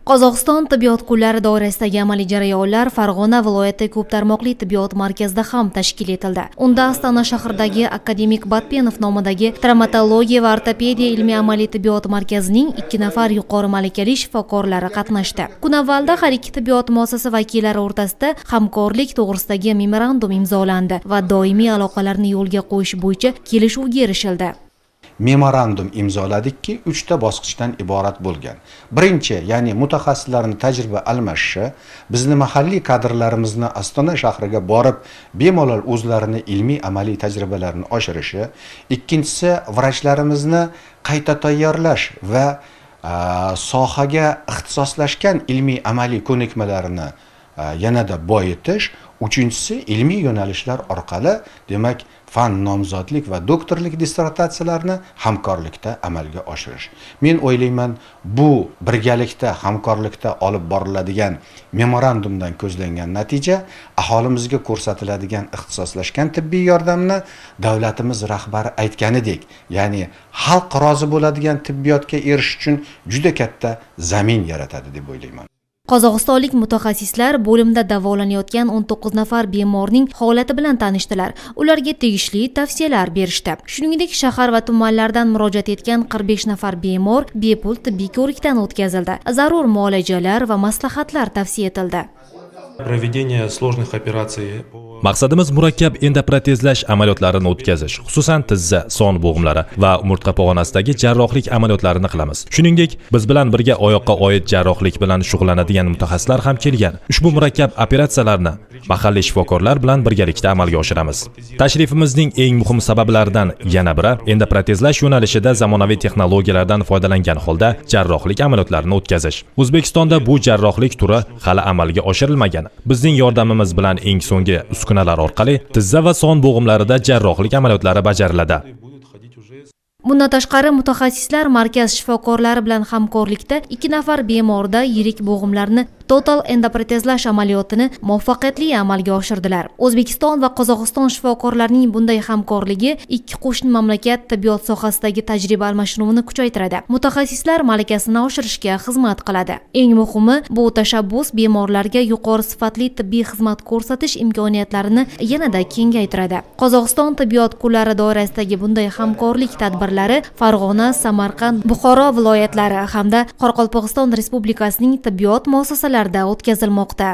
Qozog'iston tibbiyot kunlari doirasidagi amaliy jarayonlar Farg'ona viloyati ko'p tarmoqli tibbiyot markazida ham tashkil etildi. Unda Astana shahridagi Akademik Batpenov nomidagi travmatologiya va ortopediya ilmiy amaliy tibbiyot markazining 2 nafar yuqori malakali shifokorlari qatnashdi. Kun avvalda har ikki tibbiyot muassasasi vakillari o'rtasida hamkorlik to'g'risidagi memorandum imzolandi va doimiy aloqalarni yo'lga qo'yish bo'yicha kelishuvga erishildi. Memorandum imzoladikki, 3 ta bosqichdan iborat bo'lgan. Birinchi, ya'ni mutaxassislarning tajriba almashishi, bizni mahalliy kadrlarimizni Astana shahriga borib, bemalol o'zlarini ilmiy amaliy tajribalarini oshirishi. Ikkinchisi, vrachlarimizni qayta tayyorlash va sohaga ixtisoslashgan ilmiy amaliy ko'nikmalarini yanada boyitish. Uchinchisi, ilmiy yo'nalishlar orqali, demak, fan nomzodlik va doktorlik dissertatsiyalarini hamkorlikda amalga oshirish. Men o'ylayman, bu birgalikda, hamkorlikda olib boriladigan memorandumdan ko'zlangan natija aholimizga ko'rsatiladigan ixtisoslashgan tibbiy yordamni davlatimiz rahbari aytganidek, ya'ni xalq rozi bo'ladigan tibbiyotga erishish uchun juda katta zamin yaratadi deb o'ylayman. Qozog'istonlik mutaxassislar bo'limda davolanayotgan 19 nafar bemorning holati bilan tanishdilar. Ularga tegishli tavsiyalar berishdi. Shuningdek, shahar va tumanlardan murojaat etgan 45 nafar bemor bepul tibbiy ko'rikdan o'tkazildi. Zarur muolajalar va maslahatlar tavsiya etildi. Проведение сложных операций. Maqsadimiz murakkab endoprotezlash amaliyotlarini o'tkazish, xususan tizza, son bo'g'imlari va umurtqa pog'onasidagi jarrohlik amaliyotlarini qilamiz. Shuningdek, biz bilan birga oyoqqa oid jarrohlik bilan shug'ullanadigan mutaxassislar ham kelgan. Ushbu murakkab operatsiyalarni mahalliy shifokorlar bilan birgalikda amalga oshiramiz. Tashrifimizning eng muhim sabablaridan yana biri endoprotezlash yo'nalishida zamonaviy texnologiyalardan foydalangan holda jarrohlik amaliyotlarini o'tkazish. O'zbekistonda bu jarrohlik turi hali amalga oshirilmagan. Bizning yordamimiz bilan eng so'nggi uskunalar orqali tizza va son bo'g'imlarida jarrohlik amaliyotlari bajariladi. Bundan tashqari, mutaxassislar markaz shifokorlari bilan hamkorlikda 2 nafar bemorda yirik bo'g'imlarni total endoprotezlash amaliyotini muvaffaqiyatli amalga oshirdilar. O'zbekiston va Qozog'iston shifokorlarining bunday hamkorligi ikki qo'shni mamlakat tibbiyot sohasidagi tajriba almashinuvini kuchaytiradi. Mutaxassislar malakasini oshirishga xizmat qiladi. Eng muhimi, bu tashabbus bemorlarga yuqori sifatli tibbiy xizmat ko'rsatish imkoniyatlarini yanada kengaytiradi. Qozog'iston tibbiyot kunlari doirasidagi bunday hamkorlik tadbirlari Farg'ona, Samarqand, Buxoro viloyatlari hamda Qoraqalpog'iston Respublikasining tibbiyot muassasalarida o'tkazilmoqda.